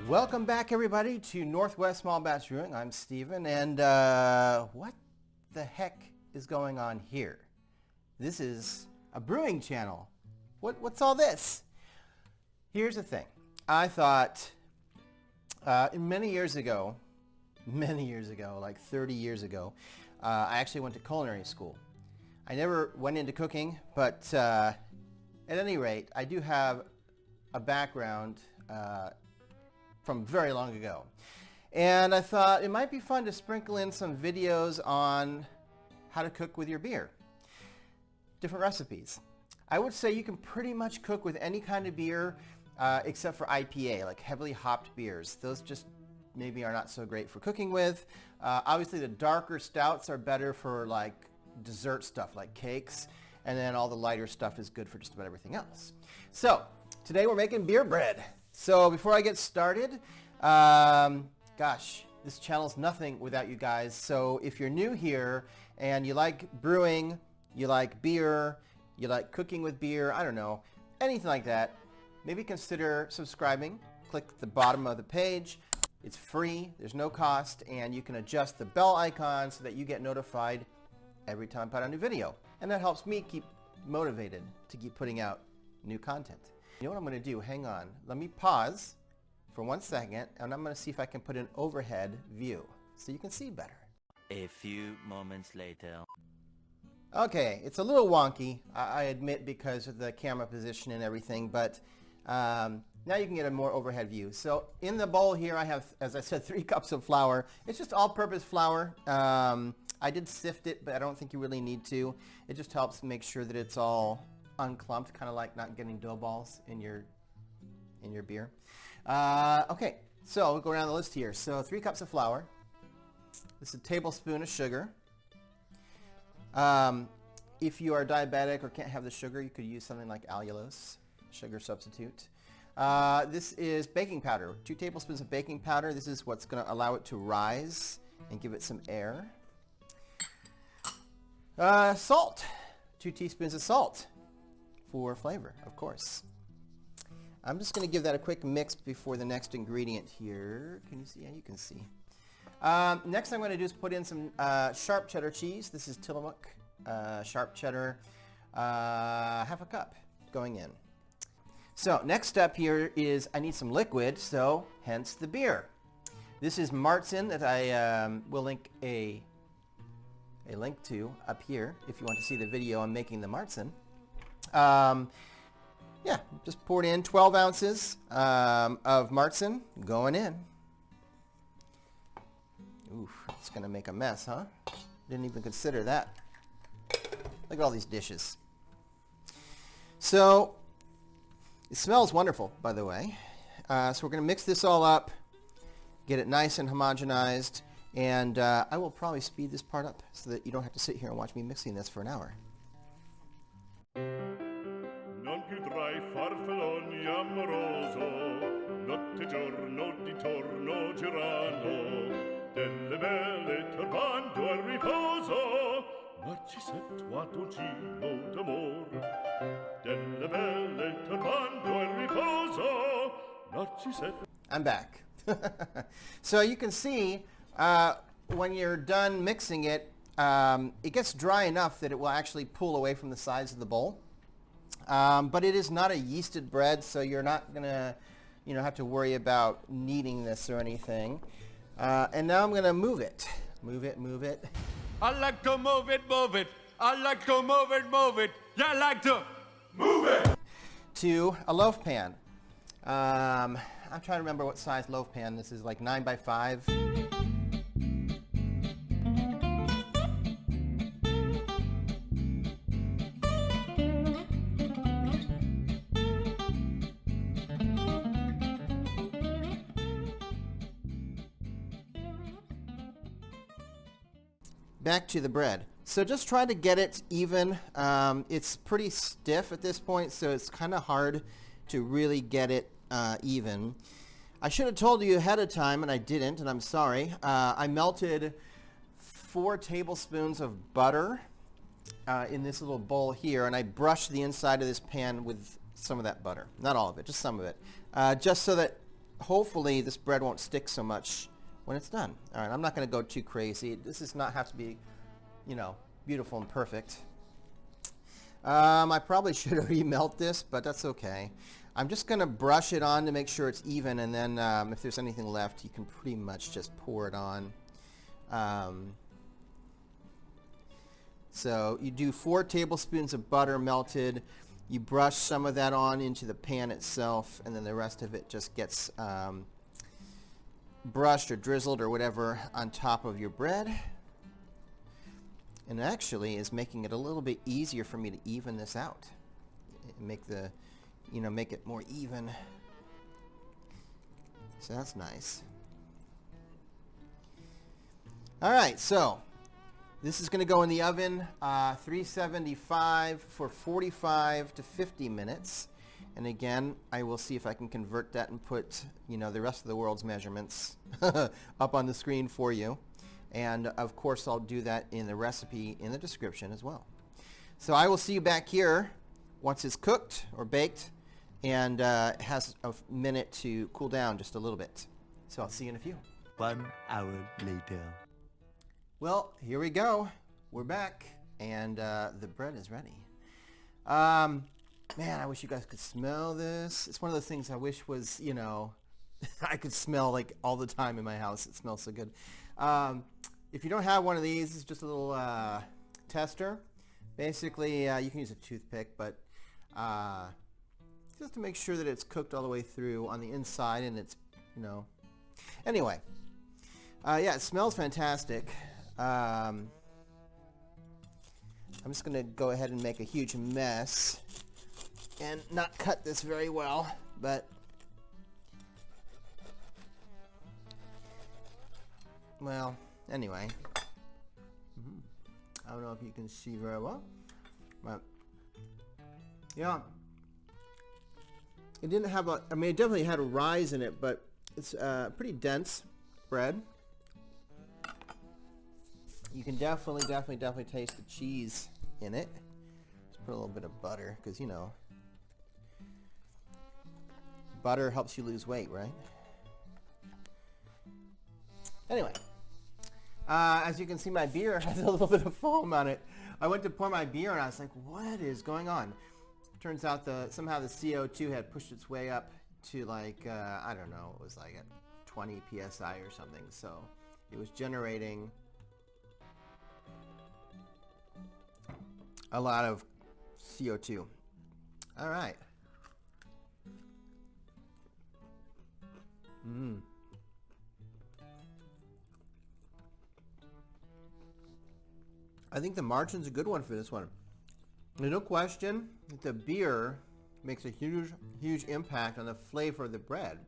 Welcome back, everybody, to Northwest Small Batch Brewing. I'm Steven, and what the heck is going on here? This is a brewing channel. What's all this? Here's the thing. I thought many years ago, like 30 years ago, I actually went to culinary school. I never went into cooking, but at any rate, I do have a background from very long ago. And I thought it might be fun to sprinkle in some videos on how to cook with your beer. Different recipes. I would say you can pretty much cook with any kind of beer except for IPA, like heavily hopped beers. Those just maybe are not so great for cooking with. Obviously the darker stouts are better for like dessert stuff like cakes, and then all the lighter stuff is good for just about everything else. So today we're making beer bread. So before I get started, gosh, this channel's nothing without you guys. So if you're new here and you like brewing, you like beer, you like cooking with beer, I don't know, anything like that, maybe consider subscribing. Click the bottom of the page. It's free, there's no cost, and you can adjust the bell icon so that you get notified every time I put out a new video. And that helps me keep motivated to keep putting out new content. You know what I'm going to do? Hang on. Let me pause for 1 second, and I'm going to see if I can put an overhead view so you can see better. A few moments later. Okay, it's a little wonky, I admit, because of the camera position and everything, but now you can get a more overhead view. So in the bowl here I have, as I said, 3 cups of flour. It's just all-purpose flour. I did sift it, but I don't think you really need to. It just helps make sure that it's all unclumped, kind of like not getting dough balls in your beer. Okay, so we'll go down the list here. So 3 cups of flour. This is a tablespoon of sugar. If you are diabetic or can't have the sugar, you could use something like allulose, sugar substitute. This is baking powder, 2 tablespoons of baking powder. This is what's going to allow it to rise and give it some air. Salt, 2 teaspoons of salt for flavor, of course. I'm just going to give that a quick mix before the next ingredient here. Can you see? Yeah, you can see. Next I'm going to do is put in some sharp cheddar cheese. This is Tillamook sharp cheddar, half a cup going in. So next step here is I need some liquid, so hence the beer. This is Märzen that I will link a link to up here if you want to see the video on making the Märzen. Yeah, just poured in 12 ounces of Märzen going in. Oof, it's gonna make a mess, huh? Didn't even consider that. Look at all these dishes. So, it smells wonderful, by the way. So we're gonna mix this all up, get it nice and homogenized, and I will probably speed this part up so that you don't have to sit here and watch me mixing this for an hour. Non più tra I farfalloni amoroso, notte giorno di torno girano, delle belle turbando al riposo, Narcisetto a dolcino d'amor. Delle belle turbando al riposo, Narcisetto. I'm back. So you can see when you're done mixing it, it gets dry enough that it will actually pull away from the sides of the bowl. But it is not a yeasted bread, so you're not gonna, have to worry about kneading this or anything. And now I'm gonna move it. Move it. I like to move it, move it. I like to move it, move it. Yeah, I like to move it. To a loaf pan. I'm trying to remember what size loaf pan this is, like 9 by 5. Back to the bread. So just try to get it even. It's pretty stiff at this point, so it's kind of hard to really get it even. I should have told you ahead of time, and I didn't, and I'm sorry. I melted 4 tablespoons of butter in this little bowl here, and I brushed the inside of this pan with some of that butter. Not all of it, just some of it. Just so that hopefully this bread won't stick so much when it's done. All right, I'm not going to go too crazy. This does not have to be, you know, beautiful and perfect. I probably should have remelt this, but that's okay. I'm just going to brush it on to make sure it's even, and then if there's anything left, you can pretty much just pour it on. So you do 4 tablespoons of butter melted. You brush some of that on into the pan itself, and then the rest of it just gets brushed or drizzled or whatever on top of your bread. And actually is making it a little bit easier for me to even this out. Make the, you know, make it more even. So that's nice. All right, so this is going to go in the oven, 375 for 45 to 50 minutes. And again, I will see if I can convert that and put, you know, the rest of the world's measurements up on the screen for you. And of course, I'll do that in the recipe in the description as well. So I will see you back here once it's cooked or baked, and it has a minute to cool down just a little bit. So I'll see you in a few. 1 hour later. Well, here we go. We're back, and the bread is ready. Man, I wish you guys could smell this. It's one of those things I wish was, you know, I could smell like all the time in my house. It smells so good. If you don't have one of these, it's just a little tester. Basically, you can use a toothpick, but just to make sure that it's cooked all the way through on the inside, and it's, you know. Anyway, yeah, it smells fantastic. I'm just going to go ahead and make a huge mess and not cut this very well, but well, anyway, I don't know if you can see very well, but yeah, it didn't have a, I mean, it definitely had a rise in it, but it's pretty dense bread. You can definitely taste the cheese in it. Just put a little bit of butter, because, you know, butter helps you lose weight, right? Anyway, as you can see, my beer has a little bit of foam on it. I went to pour my beer and I was like, what is going on? Turns out somehow the CO2 had pushed its way up to like, I don't know, it was like at 20 psi or something. So it was generating a lot of CO2. All right. I think the margin's a good one for this one. There's no question that the beer makes a huge impact on the flavor of the bread.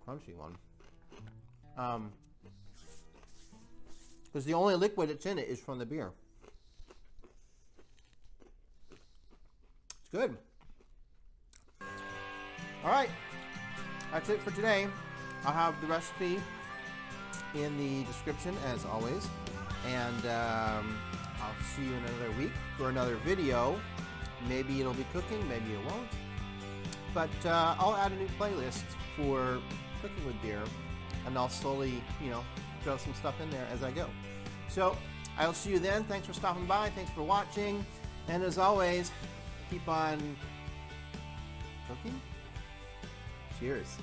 Crunchy one. Because the only liquid that's in it is from the beer. It's good. All right. That's it for today. I'll have the recipe in the description as always. And I'll see you in another week for another video. Maybe it'll be cooking, maybe it won't. But I'll add a new playlist for cooking with beer, and I'll slowly, you know, throw some stuff in there as I go. So I'll see you then. Thanks for stopping by. Thanks for watching. And as always, keep on cooking. Cheers.